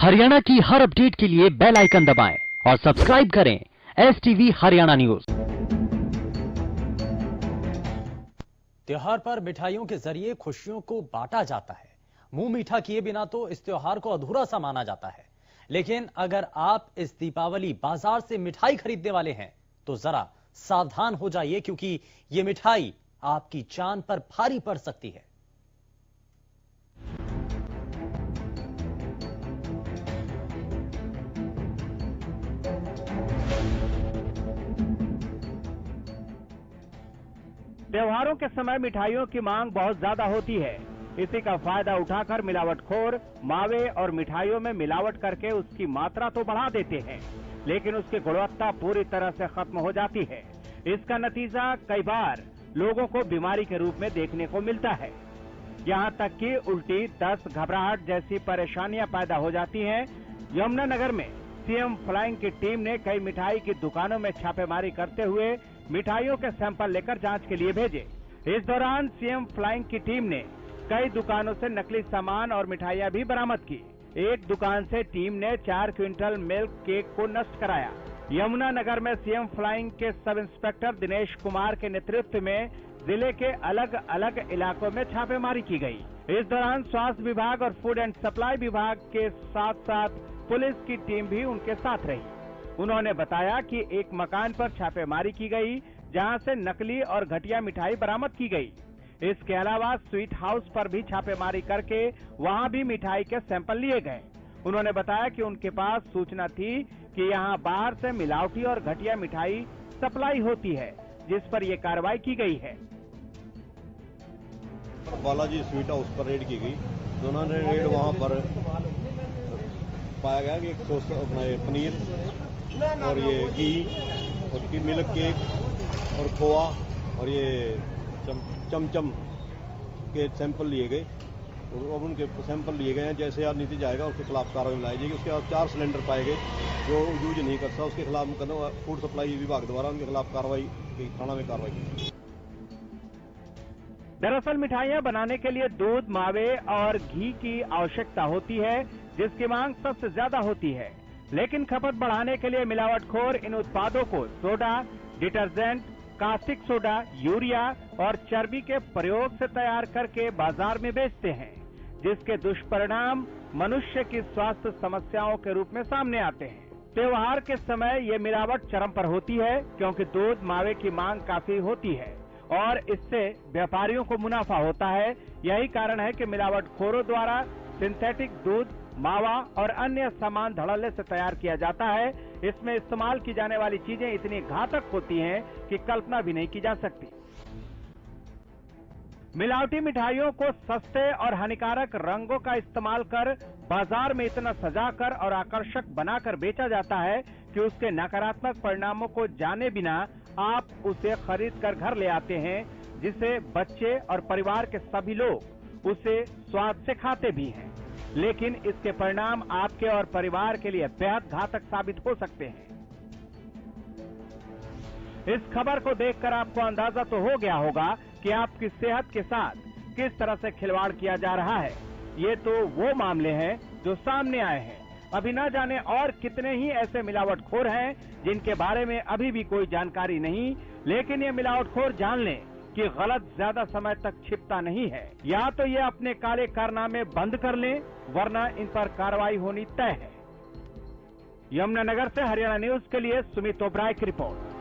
हरियाणा की हर अपडेट के लिए बेल आइकन दबाएं और सब्सक्राइब करें STV हरियाणा न्यूज। त्योहार पर मिठाइयों के जरिए खुशियों को बांटा जाता है। मुंह मीठा किए बिना तो इस त्योहार को अधूरा सा माना जाता है। लेकिन अगर आप इस दीपावली बाजार से मिठाई खरीदने वाले हैं तो जरा सावधान हो जाइए, क्योंकि ये मिठाई आपकी जान पर भारी पड़ सकती है। त्योहारों के समय मिठाइयों की मांग बहुत ज्यादा होती है। इसी का फायदा उठाकर मिलावटखोर मावे और मिठाइयों में मिलावट करके उसकी मात्रा तो बढ़ा देते हैं, लेकिन उसकी गुणवत्ता पूरी तरह से खत्म हो जाती है। इसका नतीजा कई बार लोगों को बीमारी के रूप में देखने को मिलता है। यहाँ तक कि उल्टी, दस्त, घबराहट जैसी परेशानियां पैदा हो जाती हैं। यमुनानगर में सीएम फ्लाइंग की टीम ने कई मिठाई की दुकानों में छापेमारी करते हुए मिठाइयों के सैंपल लेकर जांच के लिए भेजे। इस दौरान सीएम फ्लाइंग की टीम ने कई दुकानों से नकली सामान और मिठाइयां भी बरामद की। एक दुकान से टीम ने 4 क्विंटल मिल्क केक को नष्ट कराया। यमुनानगर में सीएम फ्लाइंग के सब इंस्पेक्टर दिनेश कुमार के नेतृत्व में जिले के अलग अलग इलाकों में छापेमारी की गई। इस दौरान स्वास्थ्य विभाग और फूड एंड सप्लाई विभाग के साथ साथ पुलिस की टीम भी उनके साथ रही। उन्होंने बताया कि एक मकान पर छापेमारी की गई, जहां से नकली और घटिया मिठाई बरामद की गई। इसके अलावा स्वीट हाउस पर भी छापेमारी करके वहां भी मिठाई के सैंपल लिए गए। उन्होंने बताया कि उनके पास सूचना थी कि यहां बाहर से मिलावटी और घटिया मिठाई सप्लाई होती है, जिस पर ये कार्रवाई की गई है। बालाजी स्वीट हाउस पर रेड की गई। दोनों ने रेड वहां पर पाया गया कि एक पनीर और ये घी और मिल्क केक और खोआ और ये चमचम के सैंपल लिए गए। अब उनके सैंपल लिए गए हैं। जैसे यार नीति जाएगा उसके खिलाफ कार्रवाई लाई जाएगी। उसके बाद 4 सिलेंडर पाए गए जो यूज नहीं करता, उसके खिलाफ मुकदमा फूड सप्लाई विभाग द्वारा उनके खिलाफ कार्रवाई थाना में कार्रवाई की। दरअसल मिठाइयां बनाने के लिए दूध, मावे और घी की आवश्यकता होती है, जिसकी मांग सबसे ज्यादा होती है। लेकिन खपत बढ़ाने के लिए मिलावटखोर इन उत्पादों को soda, detergent, caustic soda, urea और चर्बी के प्रयोग से तैयार करके बाजार में बेचते हैं, जिसके दुष्परिणाम मनुष्य की स्वास्थ्य समस्याओं के रूप में सामने आते हैं। त्योहार के समय ये मिलावट चरम पर होती है, क्योंकि दूध, मावे की मांग काफी होती है और इससे व्यापारियों को मुनाफा होता है। यही कारण है कि मिलावटखोरों द्वारा सिंथेटिक दूध, मावा और अन्य सामान धड़ल्ले से तैयार किया जाता है। इसमें इस्तेमाल की जाने वाली चीजें इतनी घातक होती हैं कि कल्पना भी नहीं की जा सकती। मिलावटी मिठाइयों को सस्ते और हानिकारक रंगों का इस्तेमाल कर बाजार में इतना सजाकर और आकर्षक बनाकर बेचा जाता है कि उसके नकारात्मक परिणामों को जाने बिना आप उसे खरीद कर घर ले आते हैं, जिसे बच्चे और परिवार के सभी लोग उसे स्वाद से खाते भी हैं। लेकिन इसके परिणाम आपके और परिवार के लिए बेहद घातक साबित हो सकते हैं। इस खबर को देखकर आपको अंदाजा तो हो गया होगा कि आपकी सेहत के साथ किस तरह से खिलवाड़ किया जा रहा है। ये तो वो मामले हैं जो सामने आए हैं। अभी ना जाने और कितने ही ऐसे मिलावटखोर हैं जिनके बारे में अभी भी कोई जानकारी नहीं, लेकिन ये मिलावटखोर जान लें कि गलत ज्यादा समय तक छिपता नहीं है। या तो ये अपने काले कारनामे बंद कर लें, वरना इन पर कार्रवाई होनी तय है। यमुनानगर से हरियाणा न्यूज के लिए सुमित ओबराय की रिपोर्ट।